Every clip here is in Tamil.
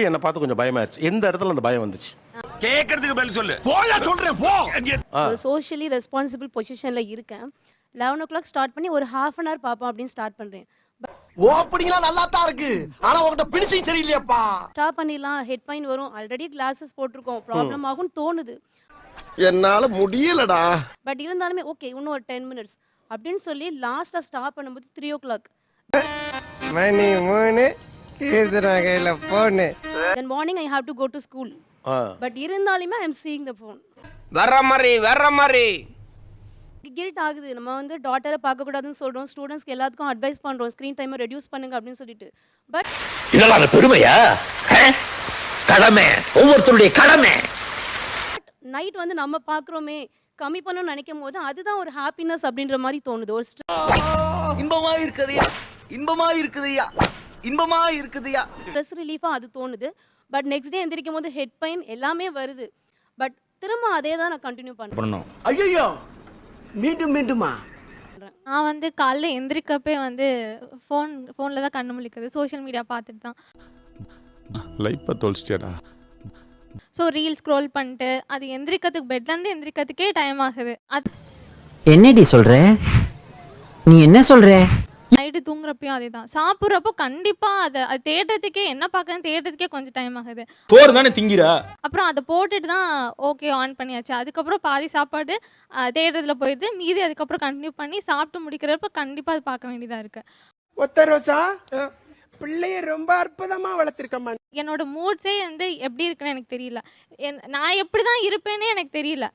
என்ன பார்த்து கொஞ்சம் பயமாயிருச்சு. எந்த இடத்துல அந்த பயம் வந்துச்சு? கேக்குறதுக்கு பதில் சொல்லு. போயா சொல்றேன் போ. சோஷியலி ரெஸ்பான்சிபிள் பொசிஷன்ல இருக்கேன். 11 o'clock ஸ்டார்ட் பண்ணி ஒரு half an hour பாப்போம் அப்படின்னு ஸ்டார்ட் பண்றேன். ஓப்பனிங்லாம் நல்லா தான் இருக்கு. ஆனா உன்கிட்ட பினிஷிங் சரியில்லையாப்பா. ஸ்டாப் பண்ணிடலாம், ஹெட் பெயின் வரும், ஆல்ரெடி கிளாஸஸ் போட்டிருக்கோம், ப்ராப்ளம் ஆகும்னு தோணுது. என்னால முடியலடா. பட் இருந்தாலுமே ஓகே இன்னும் ஒரு 10 minutes அப்படின்னு சொல்லி லாஸ்டா ஸ்டாப் பண்ணும்போது 3 o'clock. மணி 3 கீர்த்தனா கையில phone. Then morning I have to go to school. But இருந்தாலுமே I am seeing the phone. வர்ற மாதிரி கில்ட் ஆகுது. நம்ம வந்து டாட்டரை பார்க்க கூடாதுன்னு சொல்றோம், ஸ்டூடெண்ட்ஸ்க்கு எல்லாத்துக்கும் அட்வைஸ் பண்றோம் ஸ்கிரீன் டைமை ரெடியூஸ் பண்ணுங்க அப்படின்னு சொல்லிட்டு. பட் இதெல்லாம் பெருமையா? கடமை, ஒவ்வொருத்தருடைய கடமை. நைட் வந்து நம்ம பார்க்குறோமே கம்மி பண்ணணும்னு நினைக்கும் போது அதுதான் ஒரு ஹாப்பினஸ் அப்படின்ற மாதிரி தோணுது. ஒரு இன்பமா இருக்குதுயா. இன்பமா இருக்குதுயா. இன்பமா இருக்குதுயா. ஸ்ட்ரெஸ் ரிலீஃபா அது தோணுது. பட் நெக்ஸ்ட் டே எந்திரிக்கும் போது ஹெட் பெயின் எல்லாமே வருது. பட் திரும்ப அதே தான் நான் கண்டினியூ பண்றேன். ஐயோ மீண்டுமா நான் வந்து காலைல எந்திரிக்கப்பே வந்து ஃபோனில் தான் கண்ணு முழிக்குது, சோஷியல் மீடியா பார்த்துட்டு தான். லைஃப்பை தொலைச்சிட்டியாடா. ஸோ ரீல் ஸ்க்ரோல் பண்ணிட்டு அது எந்திரிக்கிறதுக்கு பெட்லேருந்து எந்திரிக்கிறதுக்கே டைம் ஆகுது. அது என்னடி சொல்ற? நீ என்ன சொல்ற? நைட்டு தூங்குறப்பையும் அதே தான். சாப்பிட்றப்போ கண்டிப்பாக அது தேடுறதுக்கே என்ன பார்க்கறதுன்னு தேடுறதுக்கே கொஞ்சம் டைம் ஆகுது. சோறு தானே திங்கிறா. அப்புறம் அதை போட்டுட்டு தான் ஓகே ஆன் பண்ணியாச்சு. அதுக்கப்புறம் பாதி சாப்பாடு தேடுறதுல போயிடுது, மீதி அதுக்கப்புறம் கண்டினியூ பண்ணி சாப்பிட்டு முடிக்கிறப்ப கண்டிப்பாக அது பார்க்க வேண்டியதாக இருக்குது. ஒத்த ரோசா பிள்ளைய ரொம்ப அற்புதமா வளர்த்திருக்கம்மா. என்னோட மூட்ஸே வந்து எப்படி இருக்குன்னு எனக்கு தெரியல. நான் எப்படி தான் இருப்பேனே எனக்கு தெரியல.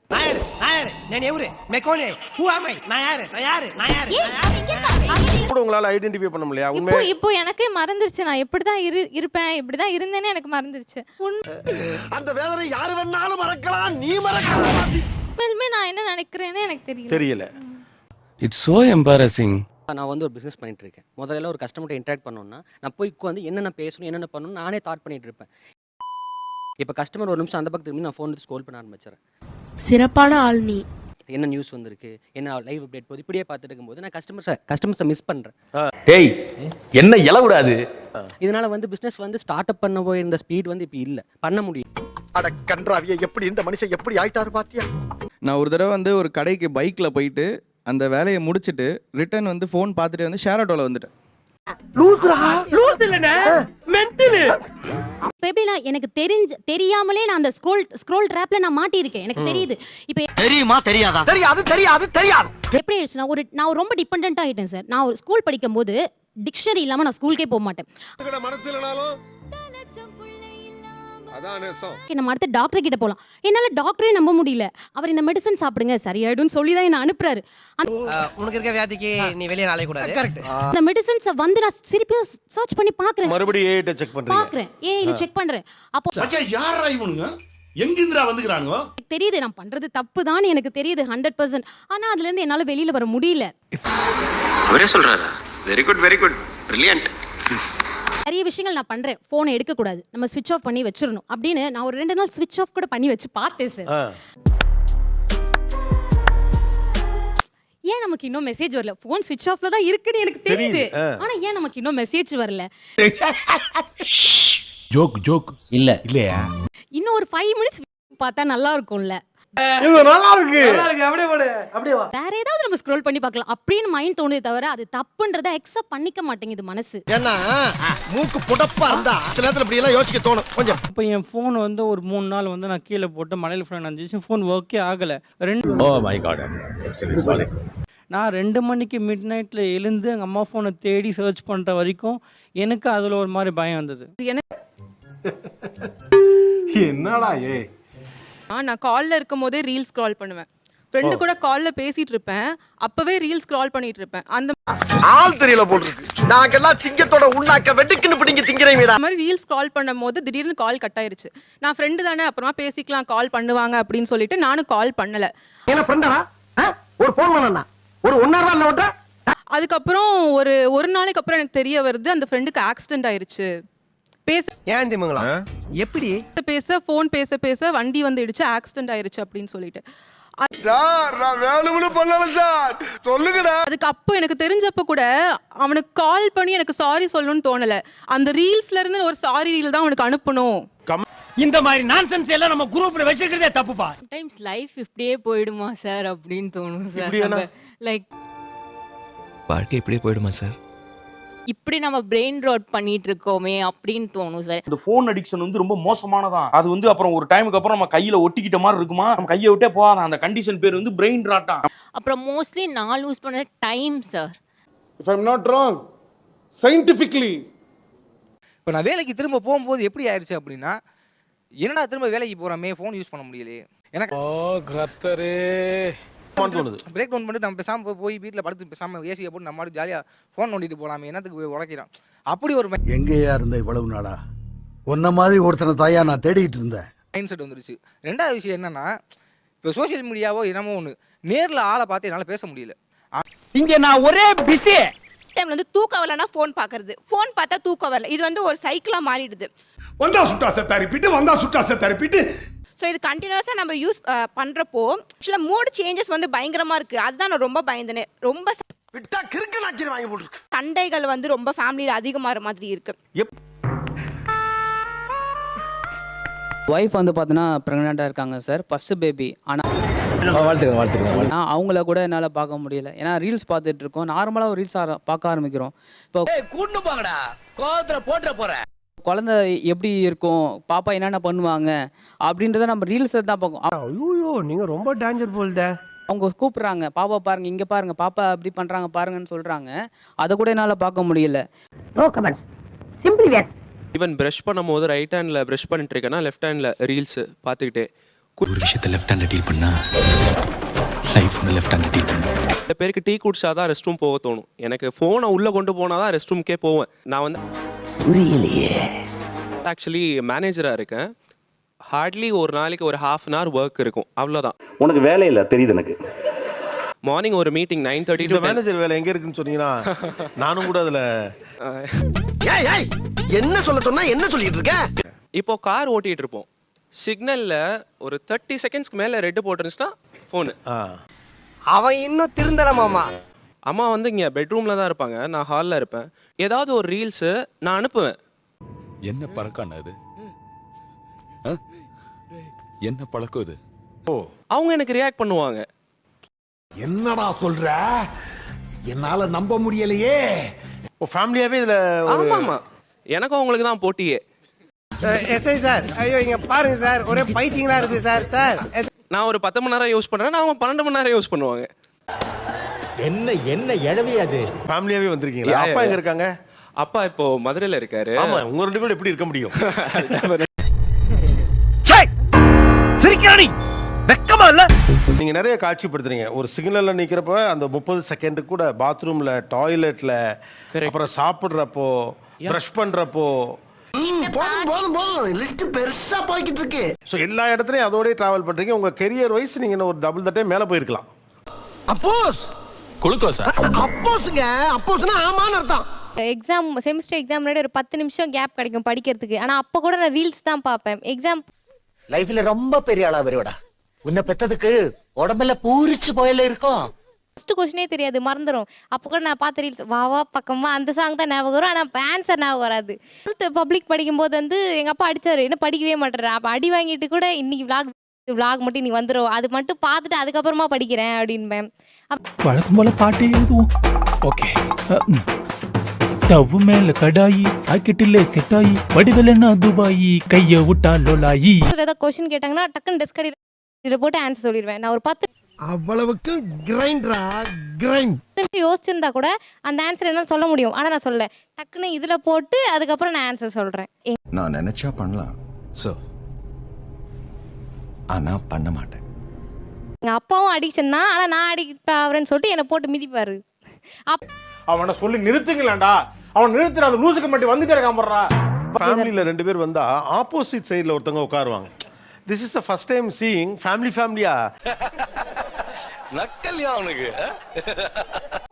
கூட உங்களால ஐடென்டிஃபை பண்ண முடியல. உண்மையா இப்போ எனக்கே மறந்துருச்சு நான் எப்படி தான் இருப்பேன், இப்படி தான் இருந்தேனே எனக்கு மறந்துருச்சு. அந்த வேதனை யாரு வேணாலும் மறக்கலாம், நீ மறக்கலாம். உண்மையிலுமே நான் என்ன நினைக்கிறேன்னு எனக்கு தெரியல. It's so embarrassing. நான் வந்து ஒரு பிஸ்னஸ் பண்ணிட்டு இருக்கேன். முதல்ல ஒரு கஸ்டமர்கிட்ட இன்டராக்ட் பண்ணணும்னா நான் போய் உட்காந்து என்னென்ன பேசணும் என்னென்ன பண்ணணும் நானே தாட் பண்ணிட்டு இருப்பேன். இப்போ கஸ்டமர் ஒரு நிமிஷம் அந்த பக்கத்து திரும்பி நான் ஃபோன் எடுத்து ஸ்க்ரோல் பண்ண ஆரம்பிச்சிடறேன். சிறப்பான ஆள் நீ. என்ன நியூஸ் வந்திருக்கு, என்ன லைவ் அப்டேட் போகுது, இப்படியே பார்த்துட்டு இருக்கும்போது நான் கஸ்டமர்ஸை மிஸ் பண்ணுறேன். டேய் என்ன இலவுடாது. இதனால வந்து பிஸ்னஸ் வந்து ஸ்டார்ட் அப் பண்ண போயிருந்த ஸ்பீட் வந்து இப்போ இல்லை, பண்ண முடியும். அட கன்றாவிய எப்படி இந்த மனுஷன் எப்படி ஆயிட்டாரு பாத்தியா? நான் ஒரு தடவை வந்து ஒரு கடைக்கு பைக்கில் போயிட்டு அந்த வேலையை முடிச்சுட்டு ரிட்டர்ன் வந்து ஃபோன் பார்த்துட்டு வந்து ஷேர் ஆட்டோவில் வந்துட்டேன். எப்படின்னா எனக்கு தெரியாமலே நான் அந்த ஸ்க்ரோல் ட்ராப்ல நான் மாட்டியிருக்கேன். எனக்கு தெரியுது. இப்போ தெரியுமா தெரியாதா? தெரியாது. எப்படி ஆயிடுச்சுன்னா நான் ரொம்ப டிபெண்டன்ட் ஆகிட்டேன் சார். நான் ஒரு ஸ்கூல் படிக்கும் போது டிக்ஷனரி இல்லாமல் நான் ஸ்கூலுக்கே போக மாட்டேன். நம்ம அடுத்த டாக்டர் கிட்ட போகலாம், என்னால டாக்டரே நம்ப முடியல. அவர் இந்த மெடிசன் சாப்பிடுங்க சரியாயிடும் சொல்லி தான் என்ன அனுப்புறாரு. உனக்கு இருக்க வியாதிக்கு நீ வெளியே நாளை கூடாது. கரெக்ட். அந்த மெடிசன்ஸை வந்து நான் திருப்பியும் சர்ச் பண்ணி பார்க்குறேன். மறுபடியும் ஏஐ செக் பண்றீங்க. பார்க்குறேன், ஏஐல செக் பண்றேன். அப்போ யாரா இவனுங்க? எங்கிந்திரா வந்துக்கறானுங்க? தெரியுது நான் பண்றது தப்பு தான் எனக்கு தெரியுது 100%. ஆனா அதுல இருந்து என்னால வெளியில வர முடியல. அவரே சொல்றாரா? Very good brilliant. நிறைய விஷயங்கள் நான் பண்றேன். போனை எடுக்க கூடாது, நம்ம ஸ்விட்ச் ஆஃப் பண்ணி வச்சிரணும் அப்படின்னு நான் ஒரு 2 நாள் ஸ்விட்ச் ஆஃப் கூட பண்ணி வச்சு பார்த்தேன் சார். ஏன் நமக்கு இன்னும் மெசேஜ் வரல? போன் ஸ்விட்ச் ஆஃப்ல தான் இருக்குன்னு எனக்கு தெரியுது. ஆனா ஏன் நமக்கு இன்னும் மெசேஜ் வரல? ஜோக் இல்லையா? இன்னும் ஒரு 5 minutes பார்த்தா நல்லா இருக்கும்ல. இது நல்லா இருக்கு. அப்படியே வா. வேற ஏதாவது நம்ம ஸ்க்ரோல் பண்ணி பார்க்கலாம் அப்படின்னு மைண்ட் தோணுதே தவிர அது தப்புன்றதை அக்செப்ட் பண்ணிக்க மாட்டேங்குது மனசு. ஏன்னா மூக்கு புடப்பா இருந்தா சில நேரத்துல இப்படி எல்லாம் யோசிக்க தோணும் கொஞ்சம். இப்போ என் ஃபோன் வந்து ஒரு 3 நாள் வந்து நான் கீழே போட்டு மலையில் ஃபோன் நஞ்சிச்சு, ஃபோன் ஒர்க்கே ஆகலை. நான் 2 மணிக்கு மிட் நைட்டில் எழுந்து எங்கள் அம்மா ஃபோனை தேடி சர்ச் பண்ணுற வரைக்கும் எனக்கு அதில் ஒரு மாதிரி பயம் வந்தது. என்னடா நான் காலில் இருக்கும் போதே ரீல் ஸ்க்ரால் பண்ணுவேன். ஃப்ரெண்டு கூட காலில் பேசிட்டு இருப்பேன், அப்பவே ரீல் ஸ்க்ரால் பண்ணிட்டு இருப்பேன். அந்த ஆள் தெரியல போட்டுருக்கு. நாங்கெல்லாம் சிங்கத்தோட உண்ணாக்க வெட்டுக்குன்னு பிடிங்க திங்கிறீங்கடா. மாதிரி ரீல் ஸ்க்ரால் பண்ணும்போது திடீர்னு கால் கட் ஆயிருச்சு. நான் ஃப்ரெண்டு தானே அப்புறமா பேசிக்கலாம் கால் பண்ணுவாங்க அப்படின்னு சொல்லிட்டு நானும் கால் பண்ணல. என்ன ஃப்ரெண்டா? ஒரு ஃபோன் பண்ணனா ஒரு 1 hour இல்ல ஓட்ட. அதுக்கப்புறம் ஒரு நாளைக்கு அப்புறம் எனக்கு தெரிய வருது அந்த ஃப்ரெண்டுக்கு ஆக்சிடென்ட் ஆயிருச்சு. ஏன் திமுங்களா? எப்படி ஃபோன் பேச வண்டி வந்து இடிச்சு ஆக்சிடென்ட் ஆயிருச்சு அப்படின்னு சொல்லிட்டு சார் நான் வேணும்னு பண்ணல சார், சொல்லுங்கடா. அதுக்கு அப்போ எனக்கு தெரிஞ்சப்ப கூட அவனுக்கு கால் பண்ணி எனக்கு சாரி சொல்லணும்னு தோணல. அந்த ரீல்ஸ்ல இருந்து ஒரு சாரி ரீல் தான் அவனுக்கு அனுப்பணும். இந்த மாதிரி நான்சென்ஸ் எல்லாம் நம்ம குரூப்ல வச்சிருக்கிறதே தப்புப்பா. டைம்ஸ் லைஃப் இப்படியே போயிடுமா சார் அப்படின்னு தோணும் சார். இப்படியானா? லைக் வாழ்க்கை இப்படியே போயிடுமா சார்? இப்படி நம்ம பிரெயின் ராட் பண்ணிட்டு இருக்கோமே அப்படின்னு தோணும் சார். இந்த ஃபோன் அடிக்ஷன் வந்து ரொம்ப மோசமானதான். அது வந்து அப்புறம் ஒரு டைமுக்கு அப்புறம் நம்ம கையில ஒட்டிக்கிட்ட மாதிரி இருக்குமா, நம்ம கையை விட்டே போகாத. அந்த கண்டிஷன் பேர் வந்து பிரெயின் ராட்டா. அப்புறம் மோஸ்ட்லி நான் லூஸ் பண்ண time sir. If I am not wrong, scientifically இப்போ நான் வேலைக்கு திரும்ப போகும்போது எப்படி ஆயிடுச்சு அப்படின்னா, என்னடா திரும்ப வேலைக்கு போகிறோமே ஃபோன் யூஸ் பண்ண முடியலையே எனக்கு. பிரேக் டவுன் பண்ணிட்டு நம்ம பேசாமல் போய் வீட்டில் படுத்து பேசாமல் ஏசியை போட்டு நம்ம ஜாலியாக ஃபோன் நோண்டிட்டு போகலாமே, என்னத்துக்கு போய் உடைக்கிறான் அப்படி ஒரு எங்கேயா இருந்த இவ்வளவு நாளா? உன்ன மாதிரி ஒருத்தனை தாயா நான் தேடிட்டு இருந்தேன். மைண்ட் செட் வந்துருச்சு. ரெண்டாவது விஷயம் என்னன்னா, இப்போ சோஷியல் மீடியாவோ என்னமோ ஒன்று, நேரில் ஆளை பார்த்து என்னால் பேச முடியல. இங்க நான் ஒரே பிஸி. டைம்ல வந்து தூக்கம் வரலனா ஃபோன் பார்க்கறது, ஃபோன் பார்த்தா தூக்கம் வரல, இது வந்து ஒரு சைக்கிளா மாறிடுது. வந்தா சுட்டா செத்த ரிப்பீட், வந்தா சுட்டா செத்த ரிப்பீட். ஸோ இது கண்டினியூஸாக நம்ம யூஸ் பண்ணுறப்போ ஆக்சுவலாக மூட் சேஞ்சஸ் வந்து பயங்கரமாக இருக்குது. அதுதான் நான் ரொம்ப பயந்தேன். ரொம்ப விட்டா கிறுக்கு நாச்சிரி வாங்கி போட்டுருக்கு. சண்டைகள் வந்து ரொம்ப ஃபேமிலியில் அதிகமாகிற மாதிரி இருக்கு. ஒய்ஃப் வந்து பார்த்தீங்கன்னா ப்ரெக்னெண்ட்டாக இருக்காங்க சார், ஃபஸ்ட்டு பேபி. ஆனால் அவங்கள கூட என்னால் பார்க்க முடியல. ஏன்னா ரீல்ஸ் பார்த்துட்டு இருக்கோம், நார்மலாக ஒரு ரீல்ஸ் பார்க்க ஆரம்பிக்கிறோம். இப்போ கூட்டு போங்கடா, கோவத்துல போட்டுற போறேன். குழந்தை எப்படி இருக்கும், பாப்பா என்னென்ன பண்ணுவாங்க அப்படின்றத நம்ம ரீல்ஸை தான் பார்க்கும். ஐயோ நீங்க ரொம்ப டேஞ்சர் போல்தே. அவங்க கூப்பிட்றாங்க, பாப்பா பாருங்க, இங்கே பாருங்க, பாப்பா அப்படி பண்ணுறாங்க பாருங்கன்னு சொல்கிறாங்க. அதை கூட என்னால் பார்க்க முடியல. ஈவன் ப்ரஷ் பண்ணும்போது ரைட் ஹேண்டில் ப்ரஷ் பண்ணிட்டு இருக்கேன்னா லெஃப்ட் ஹேண்டில் ரீல்ஸ் பார்த்துக்கிட்டே ஒரு விஷயத்தை லெஃப்ட் ஹேண்ட்ல டீல் பண்ணா லைஃப் ஒன்று லெஃப்ட் ஹேண்ட்ல டீல் பண்ணு. சில பேருக்கு டீ குடிச்சா தான் ரெஸ்ட் ரூம் போக தோணும். எனக்கு ஃபோனை உள்ளே கொண்டு போனால் தான் ரெஸ்ட் ரூம்க்கே போவேன். நான் வந்து புரியலையே. ஆக்சுவலி மேனேஜராக இருக்கேன். ஹார்ட்லி ஒரு நாளைக்கு ஒரு ½ hour ஒர்க் இருக்கும், அவ்வளோதான். உனக்கு வேலை இல்லை தெரியுது எனக்கு. மார்னிங் ஒரு மீட்டிங் 9:30 to 10. மேனேஜர் வேலை எங்க இருக்குன்னு சொன்னீங்கன்னா நானும் கூட அதுல என்ன சொல்ல சொன்னா என்ன சொல்லிட்டு இருக்க? இப்போ கார் ஓட்டிட்டு இருப்போம், சிக்னல்ல ஒரு 30 செகண்ட்ஸ்க்கு மேல ரெட் போட்டுருந்துச்சுன்னா ஃபோனு. அவன் இன்னும் திருந்தல மாமா. அம்மா வந்து இங்கே பெட்ரூமில் தான் இருப்பாங்க, நான் ஹாலில் இருப்பேன். ஏதாவது ஒரு ரீல்ஸு நான் அனுப்புவேன். என்ன பழக்கம் அது? என்ன பழக்கம் இது? அவங்க எனக்கு ரியாக்ட் பண்ணுவாங்க. என்னடா சொல்ற? என்னால நம்ப முடியலையே. ஃபேமிலியாவே இதுல ஆமாமா, எனக்கும் அவங்களுக்கு தான் போட்டியே. எஸ்ஐ சார், ஐயோ இங்க பாருங்க சார், ஒரே பைத்தியங்களா இருக்கு சார். சார் நான் ஒரு 10 மணி நேரம் யூஸ் பண்ணுறேன், அவங்க 12 மணி நேரம் யூஸ் பண்ணுவாங்க. என்ன எழவி அது? ஃபேமிலியாவே வந்திருக்கீங்களா? அப்பா எங்க இருக்காங்க? அப்பா இப்போ மதுரையில் இருக்காரு. ஆமா, உங்க ரெண்டு பேரும் எப்படி இருக்க முடியும்? சிரிக்கிறானி வெக்கமா இல்ல? நீங்க நிறைய காட்சிப்படுத்துறீங்க. ஒரு சிக்னல்ல நிக்கிறப்ப அந்த 30 செகண்ட் கூட பாத்ரூம்ல, டாய்லெட்ல, அப்புறம் சாப்பிடுறப்போ, பிரஷ் பண்றப்போ. போதும் லிஸ்ட் பெருசா போய்கிட்டு இருக்கு. ஸோ எல்லா இடத்துலையும் அதோடய டிராவல் பண்றீங்க. உங்க கெரியர் வைஸ் நீங்க இன்னும் ஒரு டபுள் தட்டே மேலே போயிருக்கலாம். அப்போஸ் குளுக்கோஸா? அப்போஸ்ங்க, அப்போஸ்னா ஆமான்னு அர்த்தம். எக்ஸாம் செமஸ்டர் எக்ஸாம் முன்னாடி ஒரு 10 நிமிஷம் கேப் கிடைக்கும் படிக்கிறதுக்கு. ஆனால் அப்போ கூட நான் ரீல்ஸ் தான் பார்ப்பேன். எக்ஸாம் லைஃப்ல ரொம்ப பெரிய ஆளா வருவடா. உன்னை பெத்ததுக்கு உடம்புல பூரிச்சு போயில இருக்கும். ஃபர்ஸ்ட் கொஸ்டினே தெரியாது, மறந்துடும். அப்போ கூட நான் பார்த்த ரீல்ஸ் வாவா பக்கமா அந்த சாங் தான் ஞாபகம் வரும். ஆனால் ஆன்சர் ஞாபகம் வராது. பப்ளிக் படிக்கும்போது வந்து எங்கள் அப்பா அடிச்சாரு, என்ன படிக்கவே மாட்டேறேன். அப்போ அடி வாங்கிட்டு கூட இன்னைக்கு விளாக் மட்டும் நீ வந்துடும், அது மட்டும் பார்த்துட்டு அதுக்கப்புறமா படிக்கிறேன் அப்படின்பேன். வழக்கம் போல பாட்டு எழுதுவோம். ஓகே. ஸ்டவ் மேல கடாயி, சாக்கெட்டில் செட்டாயி, வடிவலன்னா துபாயி, கைய விட்டா லோலாயி. ஏதாவது கொஸ்டின் கேட்டாங்கன்னா டக்குன்னு டெஸ்க் அடியில் போட்டு ஆன்சர் சொல்லிடுவேன். நான் ஒரு 10 அவ்வளவுக்கு கிரைண்டரா கிரைண்ட் யோசிச்சிருந்தா கூட அந்த ஆன்சர் என்ன சொல்ல முடியும். ஆனால் நான் சொல்ல டக்குன்னு இதில் போட்டு அதுக்கப்புறம் நான் ஆன்சர் சொல்கிறேன். நான் நினைச்சா பண்ணலாம் சோ, ஆனா பண்ண மாட்டேன். எங்கள் அப்பாவும் அடிக்ஷன் தான், ஆனால் நான் அடிக்ட் ஆகிறேன்னு சொல்லிட்டு என்னை போட்டு மிதிப்பாரு. அவனை சொல்லி நிறுத்துங்களேன்டா. அவன் நிறுத்துற அந்த லூசுக்கு மட்டும் வந்துட்டே இருக்கான் போறா. ஃபேமிலியில் 2 பேர் வந்தா ஆப்போசிட் சைடில் ஒருத்தவங்க உட்காருவாங்க. This is the first time seeing ஃபேமிலியா. நக்கல்யா அவனுக்கு.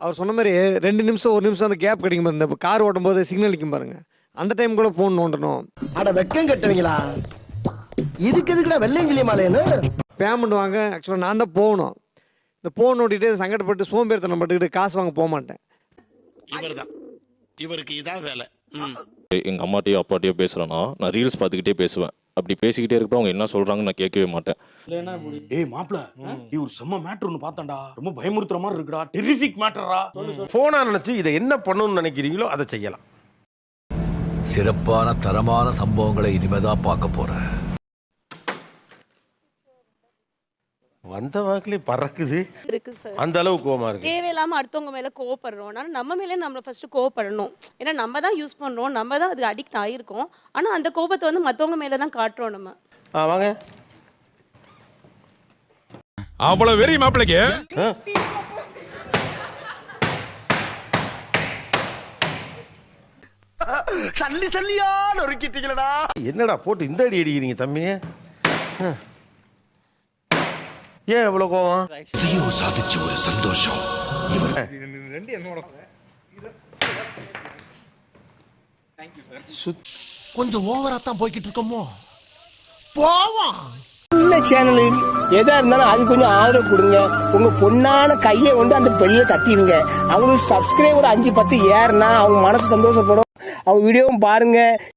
அவர் சொன்ன மாதிரி 2 நிமிஷம் 1 நிமிஷம் அந்த கேப் கிடைக்கும். இந்த கார் ஓட்டும் போது சிக்னல் நிற்கும் பாருங்க, அந்த டைம் கூட போன் நோண்டணும். அட வெக்கம் கட்டுவீங்களா? இதுக்கு எதுக்குடா வெள்ளையங்கிலி மாலைன்னு? பேமெண்ட் வாங்க ஆக்சுவலாக நான் தான் போகணும். இந்த ஃபோன் ஓட்டிகிட்டு சங்கடப்பட்டு சோம்பேறித்தனம் பட்டுக்கிட்டு காசு வாங்க போக மாட்டேன். இவர்தான், இவருக்கு இதான் வேலை. எங்கள் அம்மாட்டையோ அப்பாட்டையோ பேசுகிறேன்னா நான் ரீல்ஸ் பார்த்துக்கிட்டே பேசுவேன். அப்படி பேசிக்கிட்டே இருக்கப்போ அவங்க என்ன சொல்கிறாங்கன்னு நான் கேட்கவே மாட்டேன். ஏய் மாப்ள நீ ஒரு செம்ம மேட்டர் ஒன்று பார்த்தான்டா, ரொம்ப பயமுறுத்துற மாதிரி இருக்குடா, டெரிஃபிக் மேட்டரா. ஃபோனா நினைச்சு இதை என்ன பண்ணணும்னு நினைக்கிறீங்களோ அதை செய்யலாம். சிறப்பான தரமான சம்பவங்களை இனிமேதான் பார்க்க போறேன். வந்த வாக்கிலே பறக்குது, இருக்கு சார். அந்த அளவு கோவமா இருக்கு. தேவையில்லாம அடுத்தவங்க மேல கோவப்படுறோம். ஆனா நம்ம மேலே நம்ம ஃபர்ஸ்ட் கோவப்படணும். ஏன்னா நம்ம தான் யூஸ் பண்றோம், நம்ம தான் அதுக்கு அடிக்ட் ஆயிருக்கோம். ஆனா அந்த கோபத்தை வந்து மத்தவங்க மேல தான் காட்டுறோம் நம்ம. வாங்க. அவ்வளவு வெறி மாப்பிளைக்கு. சல்லி சல்லியா நொறுக்கிட்டீங்களடா. என்னடா போட்டு இந்த அடி அடிக்கிறீங்க தம்பியே? ஏன் இவ்வளவு கோவம்? சாதிச்ச ஒரு சந்தோஷம். கொஞ்சம் ஓவரா தான் போய்கிட்டு இருக்கோமோ. போவோம். சேனல் எதா இருந்தாலும் அது கொஞ்சம் ஆதரவு கொடுங்க. உங்க பொண்ணான கையை வந்து அந்த பெண்ணில தட்டிடுங்க. அவங்களுக்கு சப்ஸ்கிரைபர் 5-10 ஏறுனா அவங்க மனசு சந்தோஷப்படும். அவங்க வீடியோவும் பாருங்க.